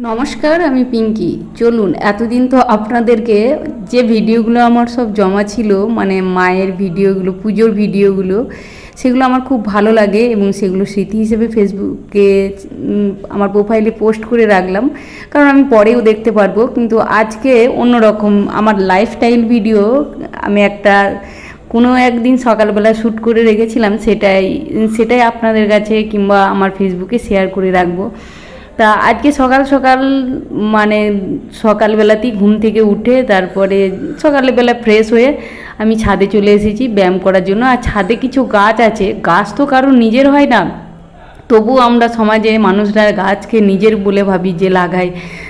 নমস্কার, আমি পিঙ্কি। চলুন, এতদিন তো আপনাদেরকে যে ভিডিওগুলো আমার সব জমা ছিল, মানে মায়ের ভিডিওগুলো, পুজোর ভিডিওগুলো, সেগুলো আমার খুব ভালো লাগে এবং সেগুলো স্মৃতি হিসেবে ফেসবুকে আমার প্রোফাইলে পোস্ট করে রাখলাম, কারণ আমি পরেও দেখতে পারবো। কিন্তু আজকে অন্যরকম আমার লাইফস্টাইল ভিডিও আমি একটা কোনো একদিন সকালবেলা শ্যুট করে রেখেছিলাম, সেটাই আপনাদের কাছে কিংবা আমার ফেসবুকে শেয়ার করে রাখবো। তা আজকে সকাল সকাল, মানে সকালবেলাতেই ঘুম থেকে উঠে তারপরে সকালবেলা ফ্রেশ হয়ে আমি ছাদে চলে এসেছি ব্যায়াম করার জন্য। আর ছাদে কিছু গাছ আছে, গাছ তো কারো নিজের হয় না, তবু আমরা সমাজে মানুষরা গাছকে নিজের বলে ভাবি যে লাগাই,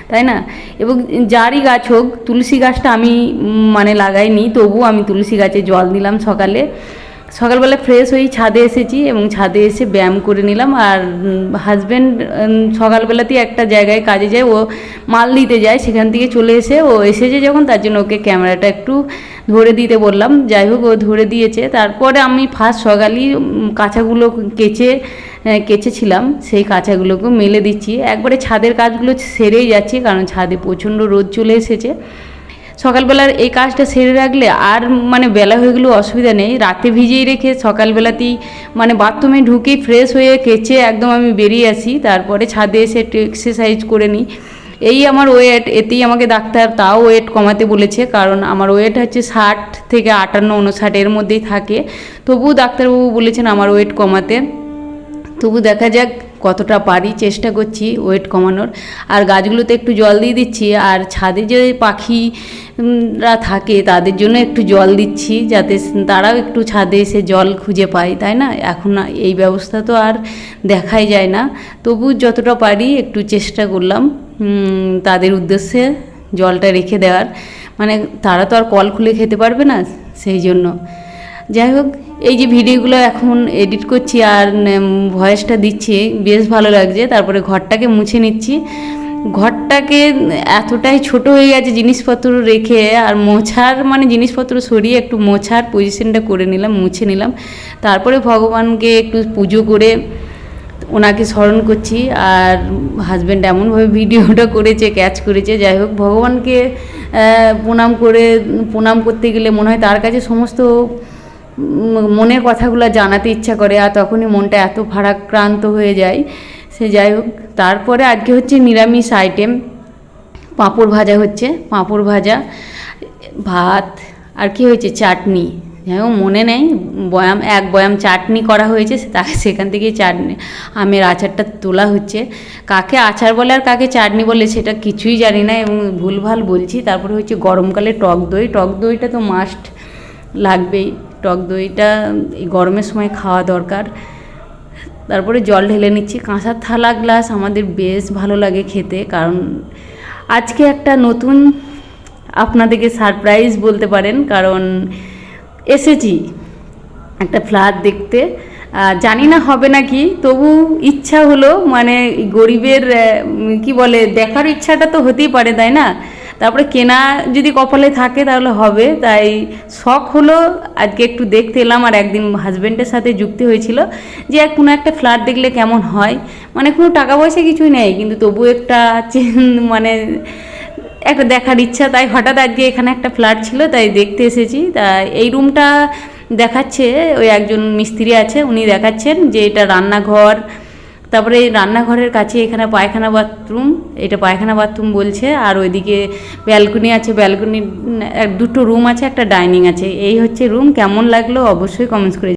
তাই না? এবং যারই গাছ হোক, তুলসী গাছটা আমি মানে লাগাইনি, তবু আমি তুলসী গাছে জল দিলাম সকালবেলা ফ্রেশ হয়েই ছাদে এসেছি এবং ছাদে এসে ব্যায়াম করে নিলাম। আর হাজব্যান্ড সকালবেলাতেই একটা জায়গায় কাজে যায়, ও মাল দিতে যায়, সেখান থেকে চলে এসে ও এসেছে যখন, তার জন্য ওকে ক্যামেরাটা একটু ধরে দিতে বললাম। যাই হোক, ও ধরে দিয়েছে। তারপরে আমি ফার্স্ট সকালই কাঁচাগুলো কেচেছিলাম, সেই কাঁচাগুলোকে মেলে দিচ্ছি। একবারে ছাদের কাজগুলো সেরেই যাচ্ছি, কারণ ছাদে প্রচণ্ড রোদ চলে এসেছে। সকালবেলার এই কাজটা সেরে রাখলে আর মানে বেলা হয়ে গেলেও অসুবিধা নেই। রাতে ভিজিয়ে রেখে সকালবেলাতেই মানে বাথরুমে ঢুকেই ফ্রেশ হয়ে কেচে একদম আমি বেরিয়ে আসি, তারপরে ছাদে এসে একটু এক্সারসাইজ করে নিই। এই আমার ওয়েট, এতেই আমাকে ডাক্তার তাও ওয়েট কমাতে বলেছে, কারণ আমার ওয়েট হচ্ছে 60 থেকে 58, 59 এর মধ্যেই থাকে। তবুও ডাক্তারবাবু বলেছেন আমার ওয়েট কমাতে। তবু দেখা যাক কতটা পারি, চেষ্টা করছি ওয়েট কমানোর। আর গাছগুলোতে একটু জল দিয়ে দিচ্ছি, আর ছাদে যে পাখিরা থাকে তাদের জন্য একটু জল দিচ্ছি, যাতে তারাও একটু ছাদে এসে জল খুঁজে পায়, তাই না? এখন এই ব্যবস্থা তো আর দেখাই যায় না, তবু যতটা পারি একটু চেষ্টা করলাম তাদের উদ্দেশ্যে জলটা রেখে দেওয়ার। মানে তারা তো আর কল খুলে খেতে পারবে না, সেই জন্য। যাই হোক, এই যে ভিডিওগুলো এখন এডিট করছি আর ভয়েসটা দিচ্ছি, বেশ ভালো লাগছে। তারপরে ঘরটাকে মুছে নিচ্ছি। ঘরটাকে এতটাই ছোট হয়ে গেছে জিনিসপত্র রেখে, আর মোছার মানে জিনিসপত্র সরিয়ে একটু মোছার পজিশনটা করে নিলাম, মুছে নিলাম। তারপরে ভগবানকে একটু পুজো করে ওনাকে স্মরণ করছি। আর হাজব্যান্ড এমনভাবে ভিডিওটা করেছে, ক্যাচ করেছে। যাই হোক, ভগবানকে প্রণাম করতে গেলে মনে হয় তার কাছে সমস্ত মনের কথাগুলো জানাতে ইচ্ছা করে, আর তখনই মনটা এত ভারাক্রান্ত হয়ে যায়। সে যাই হোক, তারপরে আজকে হচ্ছে নিরামিষ আইটেম, পাঁপড় ভাজা হচ্ছে, পাঁপড় ভাজা, ভাত, আর কি হয়েছে, চাটনি। যাই হোক, মনে নেই, এক বয়াম চাটনি করা হয়েছে, সেখান থেকেই চাটনি আমের আচারটা তোলা হচ্ছে। কাকে আচার বলে আর কাকে চাটনি বলে সেটা কিছুই জানি না, এবং ভুলভাল বলছি। তারপরে হচ্ছে গরমকালে টক দইটা তো মাস্ট লাগবেই, টক দইটা এই গরমের সময় খাওয়া দরকার। তারপরে জল ঢেলে নিচ্ছি। কাঁসার থালা গ্লাস আমাদের বেশ ভালো লাগে খেতে, কারণ আজকে একটা নতুন আপনাদেরকে সারপ্রাইজ বলতে পারেন, কারণ এসেছি একটা ফ্ল্যাট দেখতে। জানি না হবে নাকি, তবু ইচ্ছা হলো, মানে গরিবের কি বলে, দেখার ইচ্ছাটা তো হতেই পারে, তাই না? তারপরে কেনা যদি কপালে থাকে তাহলে হবে, তাই শখ হলো আজকে একটু দেখতে এলাম। আর একদিন হাজব্যান্ডের সাথে যুক্তি হয়েছিল যে কোনো একটা ফ্ল্যাট দেখলে কেমন হয়, মানে কোনো টাকা পয়সা কিছুই নেই, কিন্তু তবু একটা মানে একটা দেখার ইচ্ছা। তাই হঠাৎ আজকে এখানে একটা ফ্ল্যাট ছিল, তাই দেখতে এসেছি। তা এই রুমটা দেখাচ্ছে, ওই একজন মিস্ত্রি আছে, উনি দেখাচ্ছেন যে এটা রান্নাঘর। তারপরে এই রান্নাঘরের কাছে এখানে পায়খানা বাথরুম, এটা পায়খানা বাথরুম বলছে। আর ওইদিকে ব্যালকনি আছে, ব্যালকনি দুটো রুম আছে, একটা ডাইনিং আছে। এই হচ্ছে রুম। কেমন লাগলো অবশ্যই কমেন্টস করে